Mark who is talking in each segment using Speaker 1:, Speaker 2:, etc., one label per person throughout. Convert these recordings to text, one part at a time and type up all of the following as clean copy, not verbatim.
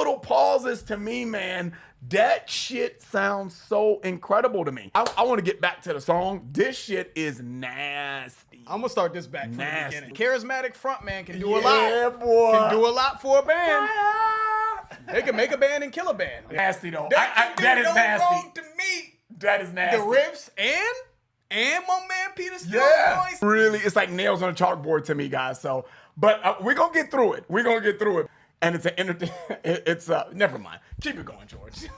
Speaker 1: little pauses to me, man, that shit sounds so incredible to me. I want to get back to the song. This shit is nasty.
Speaker 2: I'm gonna start this back from
Speaker 1: Nasty.
Speaker 2: the beginning. Charismatic frontman can do a lot.
Speaker 1: Yeah, boy.
Speaker 2: Can do a lot for a band. They can make a band and kill a band.
Speaker 1: Nasty though.
Speaker 2: That
Speaker 1: is
Speaker 2: no
Speaker 1: nasty.
Speaker 2: wrong to me.
Speaker 1: That is nasty.
Speaker 2: The riffs and my man Peter Steele's voice.
Speaker 1: Really, it's like nails on a chalkboard to me, guys. So, but we're gonna get through it. We're gonna get through it. And it's never mind. Keep it going, George.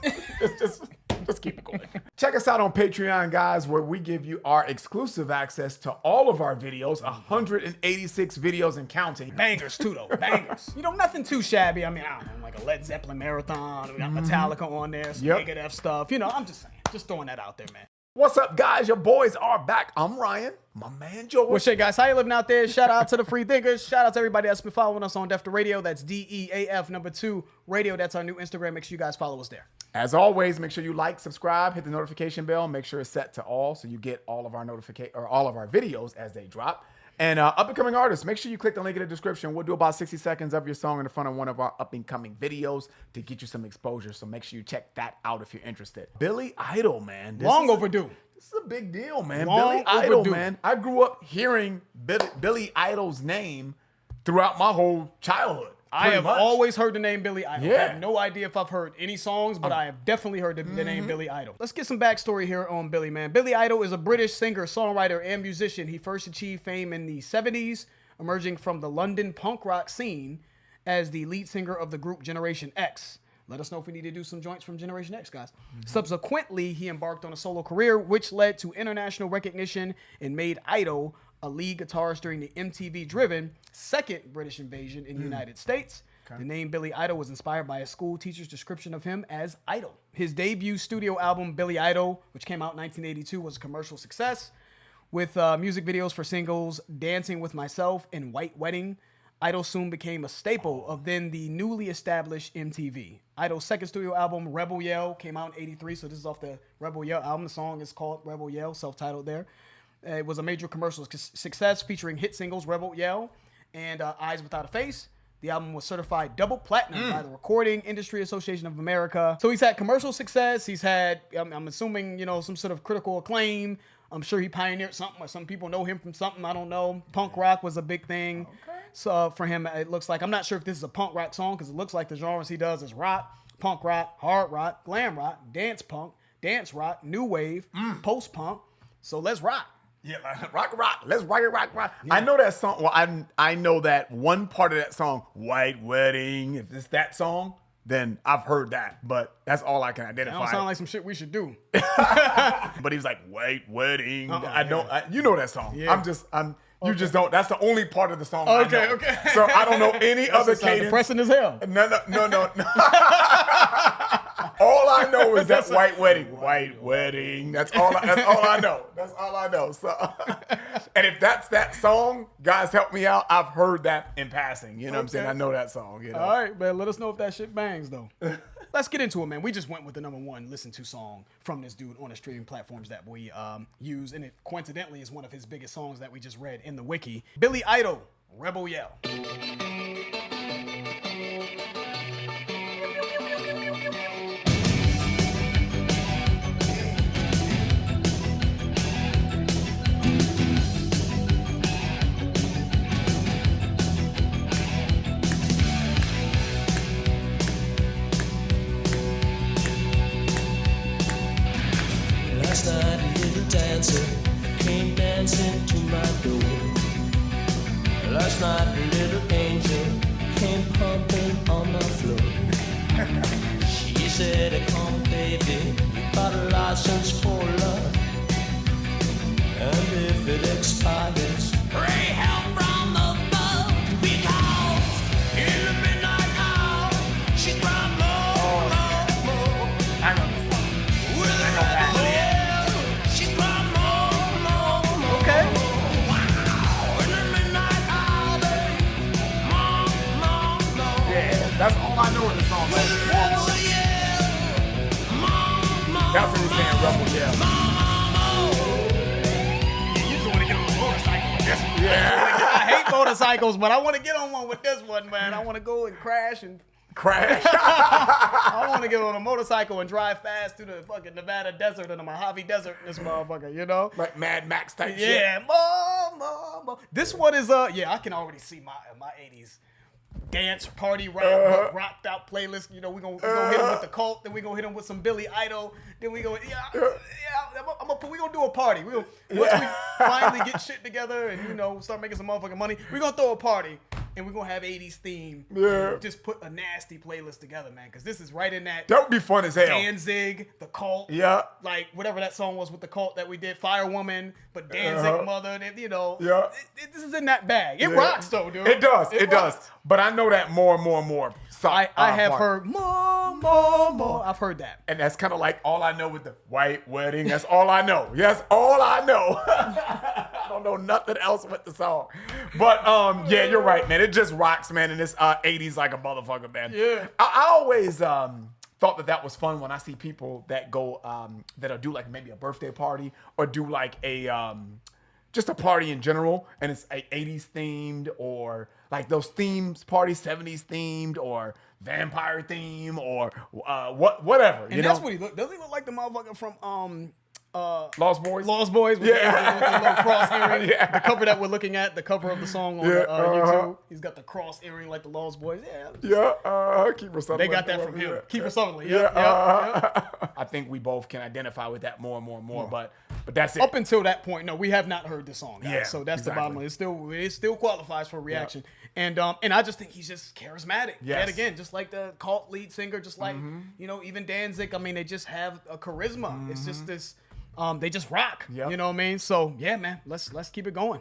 Speaker 1: just keep it going. Check us out on Patreon, guys, where we give you our exclusive access to all of our videos, 186 videos and counting.
Speaker 2: Bangers too, though. Bangers. You know, nothing too shabby. I mean, I don't know, like a Led Zeppelin marathon. We got Metallica on there, some Megadeth stuff. You know, I'm just saying, just throwing that out there, man.
Speaker 1: What's up, guys? Your boys are back. I'm Ryan, my man George.
Speaker 2: What's up, guys? How you living out there? Shout out to the free thinkers. Shout out to everybody that's been following us on Def to Radio. That's DEAF2 Radio. That's our new Instagram. Make sure you guys follow us there.
Speaker 1: As always, make sure you like, subscribe, hit the notification bell. Make sure it's set to all so you get all of our all of our videos as they drop. And up-and-coming artists, make sure you click the link in the description. We'll do about 60 seconds of your song in the front of one of our up-and-coming videos to get you some exposure. So make sure you check that out if you're interested. Billy Idol, man.
Speaker 2: Long overdue.
Speaker 1: This is a big deal, man.
Speaker 2: Long
Speaker 1: Billy Idol,
Speaker 2: overdue.
Speaker 1: man. I grew up hearing Billy Idol's name throughout my whole childhood.
Speaker 2: I have always heard the name Billy Idol.
Speaker 1: Yeah.
Speaker 2: I have no idea if I've heard any songs, but I have definitely heard the name Billy Idol. Let's get some backstory here on Billy, man. Billy Idol is a British singer, songwriter, and musician. He first achieved fame in the 70s, emerging from the London punk rock scene as the lead singer of the group Generation X. Let us know if we need to do some joints from Generation X, guys. Subsequently, he embarked on a solo career, which led to international recognition and made Idol a lead guitarist during the MTV-driven second British invasion in the United States. Okay. The name Billy Idol was inspired by a school teacher's description of him as Idol. His debut studio album, Billy Idol, which came out in 1982, was a commercial success, with music videos for singles Dancing with Myself and White Wedding. Idol soon became a staple of then the newly established MTV. Idol's second studio album, Rebel Yell, came out in 83, so this is off the Rebel Yell album. The song is called Rebel Yell, self-titled there. It was a major commercial success featuring hit singles Rebel Yell and Eyes Without a Face. The album was certified double platinum by the Recording Industry Association of America. So he's had commercial success. He's had, I'm assuming, you know, some sort of critical acclaim. I'm sure he pioneered something, or some people know him from something. I don't know. Punk rock was a big thing. Okay. So for him, it looks like, I'm not sure if this is a punk rock song because it looks like the genres he does is rock, punk rock, hard rock, glam rock, dance punk, dance rock, new wave, post-punk. So let's rock.
Speaker 1: Yeah, rock. Let's rock. Yeah. I know that song. Well, I know that one part of that song, White Wedding. If it's that song, then I've heard that. But that's all I can identify.
Speaker 2: That don't sound like some shit we should do.
Speaker 1: But he was like, White Wedding. You know that song.
Speaker 2: Yeah.
Speaker 1: You just don't. That's the only part of the song.
Speaker 2: Okay,
Speaker 1: I know.
Speaker 2: okay.
Speaker 1: So I don't know any other cadence.
Speaker 2: Depressing as hell.
Speaker 1: No. All I know is that White Wedding. White Wedding. That's all I know. That's all I know. So, and if that's that song, guys, help me out. I've heard that in passing. You know what I'm saying? I know that song. You know?
Speaker 2: All right, man. Let us know if that shit bangs, though. Let's get into it, man. We just went with the #1 listened to song from this dude on the streaming platforms that we use, and it coincidentally is one of his biggest songs that we just read in the wiki. Billy Idol, Rebel Yell.
Speaker 3: Last night a little dancer came dancing to my door. Last night a little angel came pumping on my floor. She said, come baby, you got a license for love. And if it expires, pray help from above. Because in the midnight hour, she cried more.
Speaker 1: I know this song.
Speaker 3: With a rebel yell, she cried more.
Speaker 2: Okay.
Speaker 3: Wow. In the midnight hour, more.
Speaker 1: Yeah, that's all I know in the song.
Speaker 3: With a rebel yell, more.
Speaker 1: That's what he's saying, Rebel Yell.
Speaker 2: Yeah. I hate motorcycles, but I want to get on one with this one, man. I want to go and crash and
Speaker 1: Crash.
Speaker 2: I want to get on a motorcycle and drive fast through the fucking Nevada desert and the Mojave Desert in this motherfucker, you know?
Speaker 1: Like Mad Max type shit.
Speaker 2: Yeah, more. This one is I can already see my 80s dance party rocked out playlist. You know, we gonna hit him with the Cult, then we gonna hit him with some Billy Idol, then we gonna we gonna do a party. Once we finally get shit together and start making some motherfucking money, we gonna throw a party and we're gonna have 80s theme.
Speaker 1: Yeah.
Speaker 2: Just put a nasty playlist together, man, because this is right in that.
Speaker 1: That would be fun as hell.
Speaker 2: Danzig, the Cult.
Speaker 1: Yeah.
Speaker 2: Like whatever that song was with the Cult that we did, Firewoman, but Danzig Mother,
Speaker 1: Yeah.
Speaker 2: This is in that bag. It rocks though, dude.
Speaker 1: It does. It
Speaker 2: rocks.
Speaker 1: does. But I know that more and more and more.
Speaker 2: I have heard more. I've heard that.
Speaker 1: And that's kind of like all I know with the white wedding. That's all I know. Yes, all I know. I don't know nothing else with the song. But yeah, you're right, man. It just rocks, man. And it's 80s like a motherfucker, man.
Speaker 2: Yeah.
Speaker 1: I always thought that was fun when I see people that go that'll do like maybe a birthday party or do like a just a party in general, and it's a 80s themed or like those themes parties, 70s themed or vampire theme or whatever.
Speaker 2: And that's what he look. Doesn't he look like the motherfucker from
Speaker 1: Lost Boys?
Speaker 2: Lost Boys with, with the little cross earring.
Speaker 1: Yeah.
Speaker 2: The cover that we're looking at, the cover of the song on YouTube. He's got the cross earring like the Lost Boys. Yeah.
Speaker 1: Keeper Sutherland.
Speaker 2: They got that from him. Keeper Sutherland.
Speaker 1: Yeah.
Speaker 2: Yeah.
Speaker 1: I think we both can identify with that more and more and more, but that's it.
Speaker 2: Up until that point, no, we have not heard the song, guys.
Speaker 1: Yeah,
Speaker 2: So that's the bottom line. It still qualifies for reaction.
Speaker 1: Yeah.
Speaker 2: And I just think he's just charismatic.
Speaker 1: Yes.
Speaker 2: And again, just like the Cult lead singer, just like even Danzig. I mean, they just have a charisma. It's just this. They just rock.
Speaker 1: Yep.
Speaker 2: You know what I mean? So yeah, man, let's keep it going.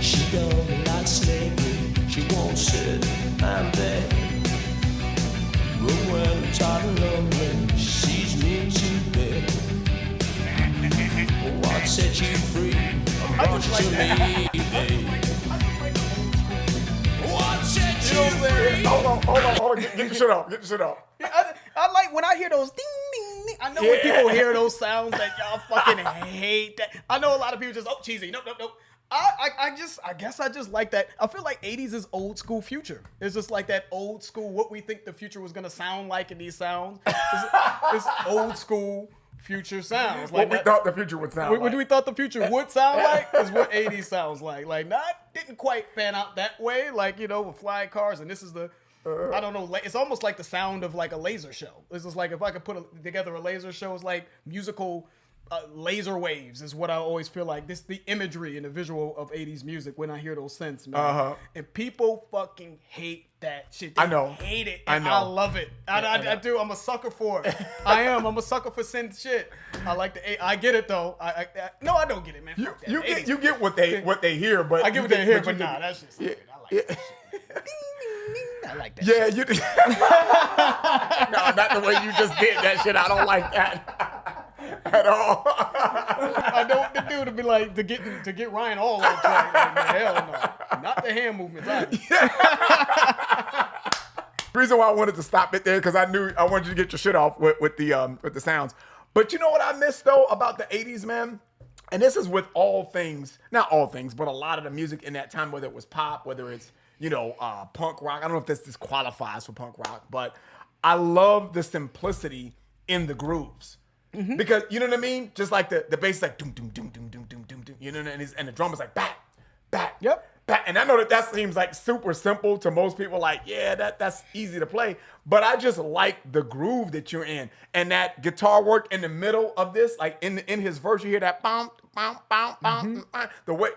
Speaker 3: She don't like slavery, she won't sit and beg. But when I'm tired and lonely, she sees me to bed. What set you free? Brought you to me, babe. What set you free?
Speaker 1: Hold on. Get your shit off. Get your shit off.
Speaker 2: I like when I hear those ding ding ding. I know when people hear those sounds that y'all fucking hate that. I know a lot of people just cheesy. Nope. I guess I just like that. I feel like 80s is old school future. It's just like that old school what we think the future was gonna sound like in these sounds. It's old school future sounds. Like
Speaker 1: What we thought the future would sound like.
Speaker 2: What we thought the future would sound like is what 80s sounds like. Like didn't quite pan out that way. Like with flying cars, and this is the. I don't know. It's almost like the sound of like a laser show. It's just like if I could put together a laser show, it's like musical laser waves is what I always feel like. This the imagery and the visual of 80s music when I hear those synths, man. And people fucking hate that shit. They
Speaker 1: I know.
Speaker 2: hate it.
Speaker 1: I
Speaker 2: And
Speaker 1: know.
Speaker 2: I love it. I do. I'm a sucker for it. I am. I'm a sucker for synth shit. I like I get it though. No, I don't get it, man. Fuck that.
Speaker 1: You get what they hear, but
Speaker 2: I get what they hear, but nah, that's just stupid. I like that shit. I like that
Speaker 1: Yeah,
Speaker 2: shit.
Speaker 1: you. No, not the way you just did that shit. I don't like that at all.
Speaker 2: I know what to do to be like to get Ryan all on track. Like, hell no, not the hand movements either.
Speaker 1: The reason why I wanted to stop it there because I knew I wanted you to get your shit off with the sounds. But you know what I miss though about the 80s, man? And this is with all things, not all things, but a lot of the music in that time, whether it was pop, whether it's punk rock. I don't know if this qualifies for punk rock, but I love the simplicity in the grooves. Because you know what I mean? Just like the bass is like doom doom doom doom doom doom doom doom. You know, and the drum is like back.
Speaker 2: Yep.
Speaker 1: And I know that seems like super simple to most people. Like, yeah, that's easy to play. But I just like the groove that you're in, and that guitar work in the middle of this, like in his verse, you hear that bam bam bam bam. The way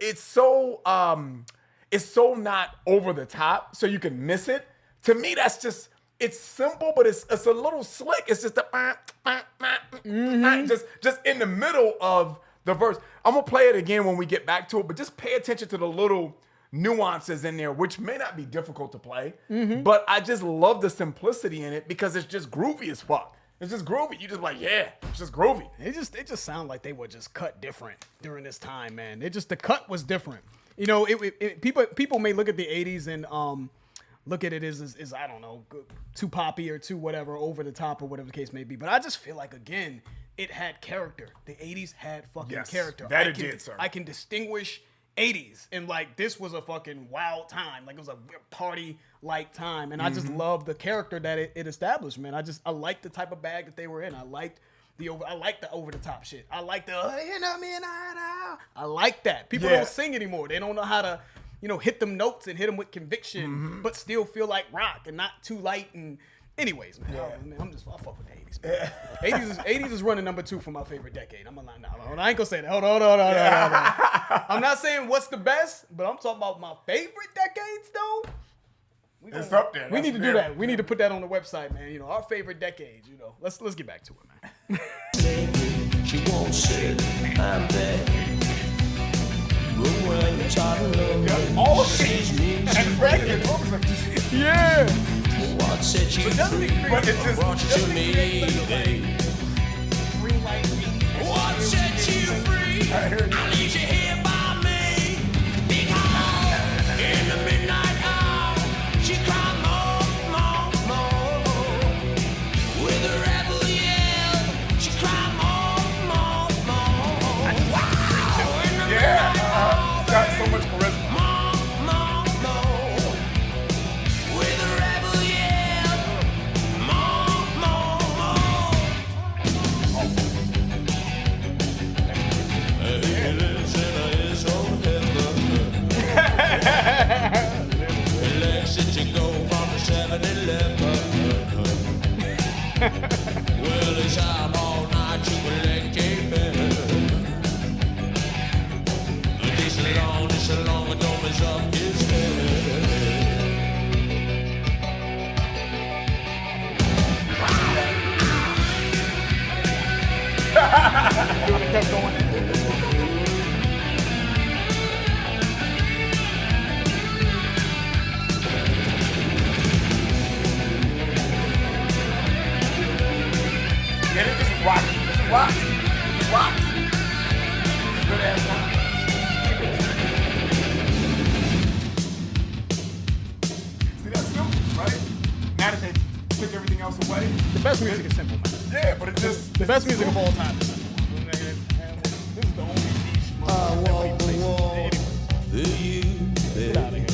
Speaker 1: it's so not over the top, so you can miss it. To me, that's just. It's simple, but it's a little slick. It's just just in the middle of the verse. I'm gonna play it again when we get back to it, but just pay attention to the little nuances in there, which may not be difficult to play, but I just love the simplicity in it because it's just groovy as fuck. It's just groovy. You just like, yeah, it's just groovy.
Speaker 2: It just sound like they were just cut different during this time, man. The cut was different. You know, people may look at the 80s and look at it as I don't know, too poppy or too whatever, over the top or whatever the case may be. But I just feel like, again, it had character. The 80s had fucking character.
Speaker 1: That it did, sir.
Speaker 2: I can distinguish 80s, and like this was a fucking wild time. Like it was a party like time, and I just love the character that it established, man. I liked the type of bag that they were in. I liked the over the top shit. I like the I like that. People don't sing anymore. They don't know how to, you know, hit them notes and hit them with conviction, but still feel like rock and not too light. And anyways, man, I fuck with the 80s, man. 80s is running number 2 for my favorite decade. I'm like, no, I ain't gonna say that. Hold on. I'm not saying what's the best, but I'm talking about my favorite decades, though.
Speaker 1: It's up there.
Speaker 2: We need to do that. We need to put that on the website, man. You know, our favorite decades. You know, let's get back to it, man.
Speaker 3: She won't sit, I'm there. But when you're tired
Speaker 1: All
Speaker 3: of sees me,
Speaker 2: Yeah.
Speaker 3: what set you free?
Speaker 1: But it just
Speaker 3: Brought you to me, babe. What set you free? I need you here by me. Because in the midnight hour, she cried more. With a rebel yell, she cried more. Wow. In the midnight hour,
Speaker 1: got so much charisma.
Speaker 3: with a rebel yell, more. He lives in his own heaven. He lets it go from the 7-Eleven. Well, he's out all night to collect capen. This long, and don't mess up his head.
Speaker 2: It kept going.
Speaker 1: Get it? This is rock. Good ass rock. See, that's simple, right? Now that they took everything else away.
Speaker 2: The best music is simple, man.
Speaker 1: Yeah, but it just...
Speaker 2: The best music of all time is simple. This is the only niche.
Speaker 3: I walk the wall for you,
Speaker 2: Get out of here.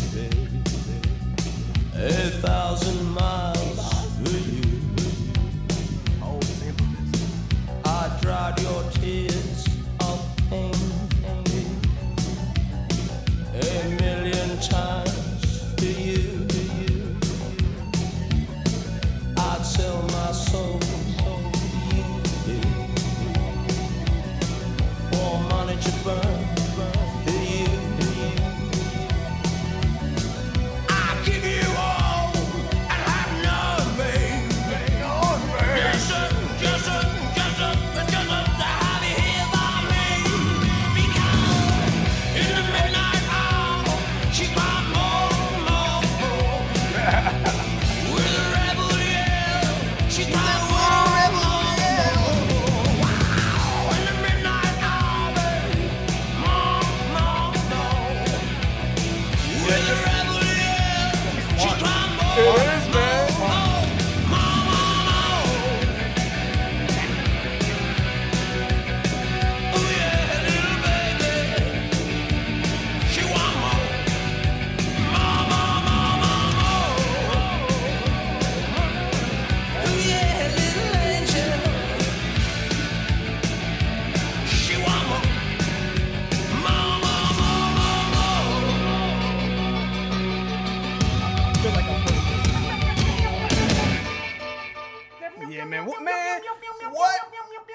Speaker 3: 1,000 miles for you.
Speaker 2: Oh, sample this.
Speaker 3: I dried your tears of pain 1,000,000 times for you. I'd sell my soul for you. For money to burn for you. I give you all and have nothing. Just to have you here by me. Because in the midnight hour, she cried more. With a rebel yell, she cried more. Wow. In the midnight hour, baby, more. With a rebel yell, she cried more.
Speaker 1: It is, man.
Speaker 3: Oh yeah, little baby, she want more. Oh yeah, little angel, she want more.
Speaker 2: I feel like I've heard this. Yeah, man. What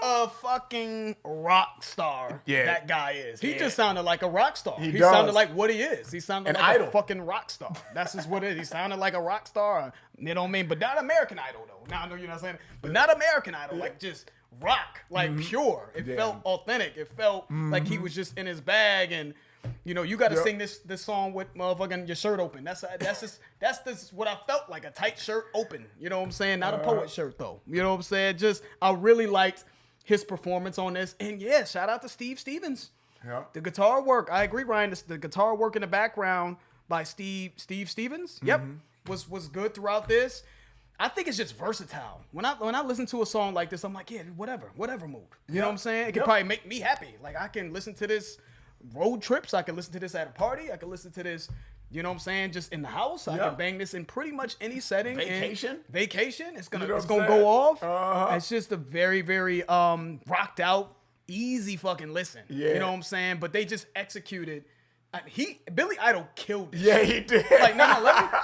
Speaker 2: a fucking rock star that guy is. He just sounded like a rock star. He
Speaker 1: does.
Speaker 2: sounded like what he is. He sounded
Speaker 1: An
Speaker 2: like
Speaker 1: idol.
Speaker 2: a fucking rock star. That's just what it is. He sounded like a rock star. You know what I mean? But not American Idol, though. Now, I know you're not saying it. But not American Idol. Like, just rock. Like, pure. It felt authentic. It felt like he was just in his bag. And You know, you got to
Speaker 1: Yep.
Speaker 2: sing this song with motherfucking your shirt open. That's what I felt like, a tight shirt open. You know what I'm saying? Not a poet shirt though. You know what I'm saying? Just I really liked his performance on this, and yeah, shout out to Steve Stevens.
Speaker 1: Yeah.
Speaker 2: The guitar work, I agree, Ryan. The guitar work in the background by Steve Stevens, yep, was good throughout this. I think it's just versatile. When I listen to a song like this, I'm like, yeah, whatever mood. You know what I'm saying? It can probably make me happy. Like I can listen to this road trips. I can listen to this at a party. I can listen to this, you know what I'm saying, just in the house. I can bang this in pretty much any setting.
Speaker 1: Vacation.
Speaker 2: It's gonna
Speaker 1: You know what
Speaker 2: it's
Speaker 1: I'm
Speaker 2: gonna
Speaker 1: saying?
Speaker 2: go off.
Speaker 1: Uh-huh.
Speaker 2: It's just a very, very rocked out, easy fucking listen.
Speaker 1: Yeah.
Speaker 2: You know what I'm saying? But they just executed. Billy Idol killed this
Speaker 1: Yeah,
Speaker 2: shit.
Speaker 1: he did.
Speaker 2: Like, no,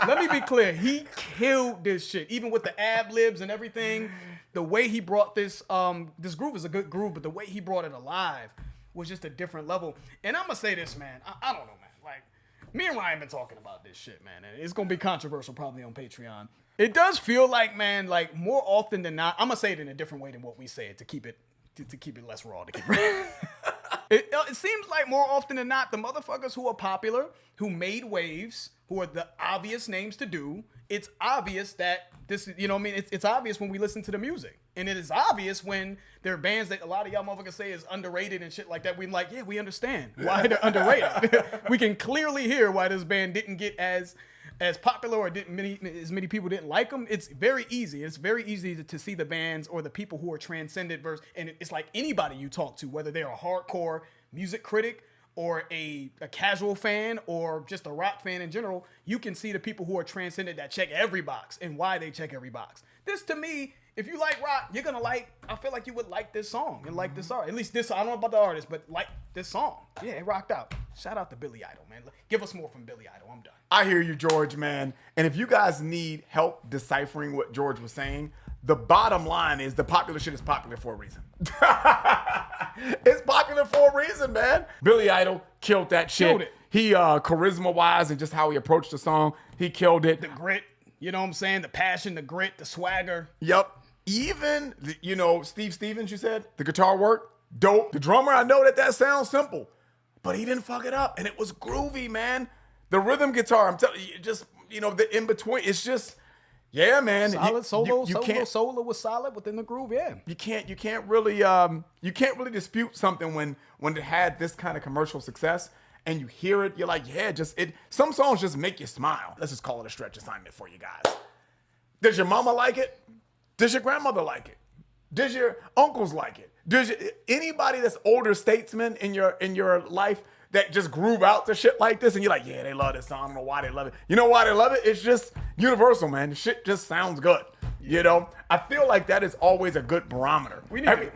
Speaker 2: let me be clear. He killed this shit, even with the ad-libs and everything. The way he brought this groove is a good groove, but the way he brought it alive was just a different level. And I'm gonna say this, man. I don't know, man. Like, me and Ryan been talking about this shit, man, and it's gonna be controversial probably on Patreon. It does feel like, man, like more often than not, I'm gonna say it in a different way than what we say it to keep it less raw. It seems like more often than not, the motherfuckers who are popular, who made waves, who are the obvious names to do, it's obvious that this, you know what I mean? It's obvious when we listen to the music. And it is obvious when there are bands that a lot of y'all motherfuckers say is underrated and shit like that. We're like, yeah, we understand why they're underrated. We can clearly hear why this band didn't get as popular or as many people didn't like them. It's very easy. It's very easy to see the bands or the people who are transcended and it's like anybody you talk to, whether they're a hardcore music critic or a casual fan or just a rock fan in general, you can see the people who are transcended that check every box and why they check every box. This, to me, if you like rock, you're gonna I feel like you would like this song and like this art. At least this, I don't know about the artist, but like this song. Yeah, it rocked out. Shout out to Billy Idol, man. Give us more from Billy Idol. I'm done.
Speaker 1: I hear you, George, man. And if you guys need help deciphering what George was saying, the bottom line is the popular shit is popular for a reason. It's popular for a reason, man. Billy Idol killed that shit.
Speaker 2: Killed it.
Speaker 1: He, charisma-wise and just how he approached the song, he killed it.
Speaker 2: The grit, you know what I'm saying? The passion, the grit, the swagger.
Speaker 1: Yep. Even, Steve Stevens, you said, the guitar work, dope. The drummer, I know that sounds simple, but he didn't fuck it up. And it was groovy, man. The rhythm guitar, I'm telling you, just, the in-between, it's just, yeah, man.
Speaker 2: Solid solo
Speaker 1: was
Speaker 2: solid within the groove, yeah.
Speaker 1: You can't really dispute something when it had this kind of commercial success and you hear it, you're like, yeah, some songs just make you smile. Let's just call it a stretch assignment for you guys. Does your mama like it? Does your grandmother like it? Does your uncles like it? Does anybody that's older statesman in your life that just groove out to shit like this and you're like, yeah, they love this song. I don't know why they love it. You know why they love it? It's just universal, man. The shit just sounds good. I feel like that is always a good barometer.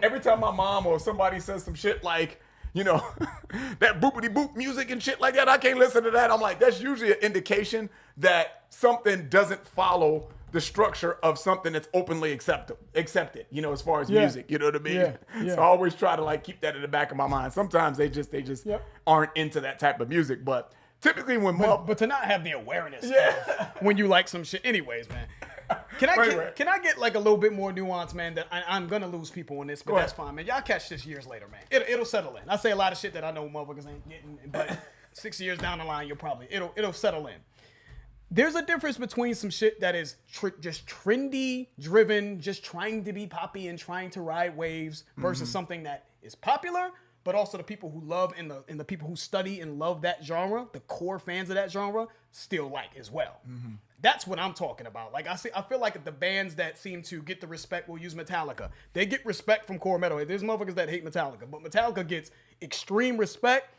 Speaker 1: Every time my mom or somebody says some shit like, that boopity boop music and shit like that, I can't listen to that. I'm like, that's usually an indication that something doesn't follow the structure of something that's openly accepted, as far as music, you know what I mean?
Speaker 2: Yeah.
Speaker 1: So I always try to keep that in the back of my mind. Sometimes they just aren't into that type of music, but typically
Speaker 2: but to not have the awareness of when you like some shit anyways, man. Can I get like a little bit more nuance, man? That I'm gonna lose people on this, but that's fine, man. Y'all catch this years later, man. It'll settle in. I say a lot of shit that I know motherfuckers ain't getting, but 6 years down the line, it'll settle in. There's a difference between some shit that is just trendy driven, just trying to be poppy and trying to ride waves versus something that is popular, but also the people who love and the people who study and love that genre, the core fans of that genre, still like as well. That's what I'm talking about. Like I feel like the bands that seem to get the respect, we'll use Metallica. They get respect from core metal. There's motherfuckers that hate Metallica, but Metallica gets extreme respect.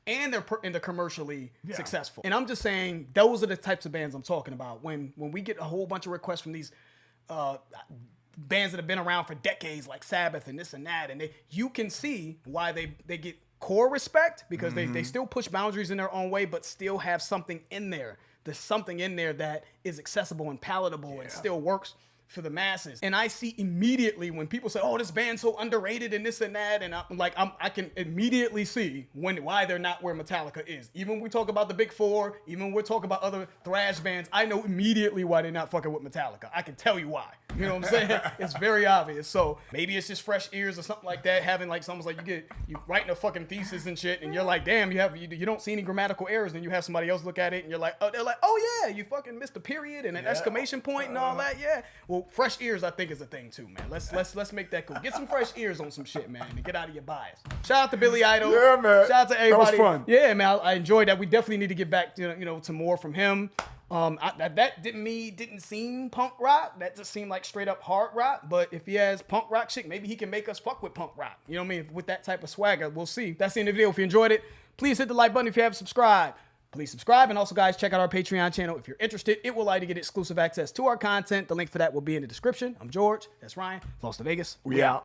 Speaker 2: And they're commercially successful. And I'm just saying, those are the types of bands I'm talking about. When we get a whole bunch of requests from these bands that have been around for decades, like Sabbath and this and that, and you can see why they get core respect because they still push boundaries in their own way, but still have something in there. There's something in there that is accessible and palatable and still works for the masses. And I see immediately when people say, oh, this band's so underrated and this and that, and I can immediately see why they're not where Metallica is. Even when we talk about the Big Four, even when we talk about other thrash bands, I know immediately why they're not fucking with Metallica. I can tell you why. You know what I'm saying? It's very obvious. So maybe it's just fresh ears or something like that. Having like someone's like you writing a fucking thesis and shit, and you're like, damn, you don't see any grammatical errors. Then you have somebody else look at it, and you're like, oh, they're like, oh yeah, you fucking missed a period and an exclamation point and all that. Yeah. Well, fresh ears I think is a thing too, man. Let's make that cool. Get some fresh ears on some shit, man, and get out of your bias. Shout out to Billy Idol.
Speaker 1: Yeah, man.
Speaker 2: Shout out to everybody.
Speaker 1: That was fun.
Speaker 2: Yeah, man. I enjoyed that. We definitely need to get back to to more from him. That didn't seem punk rock. That just seemed like straight up hard rock. But if he has punk rock shit, maybe he can make us fuck with punk rock. You know what I mean? With that type of swagger, we'll see. That's the end of the video. If you enjoyed it, please hit the like button. If you haven't subscribed, please subscribe. And also, guys, check out our Patreon channel. If you're interested, it will allow you to get exclusive access to our content. The link for that will be in the description. I'm George. That's Ryan. Lost to Vegas.
Speaker 1: We out.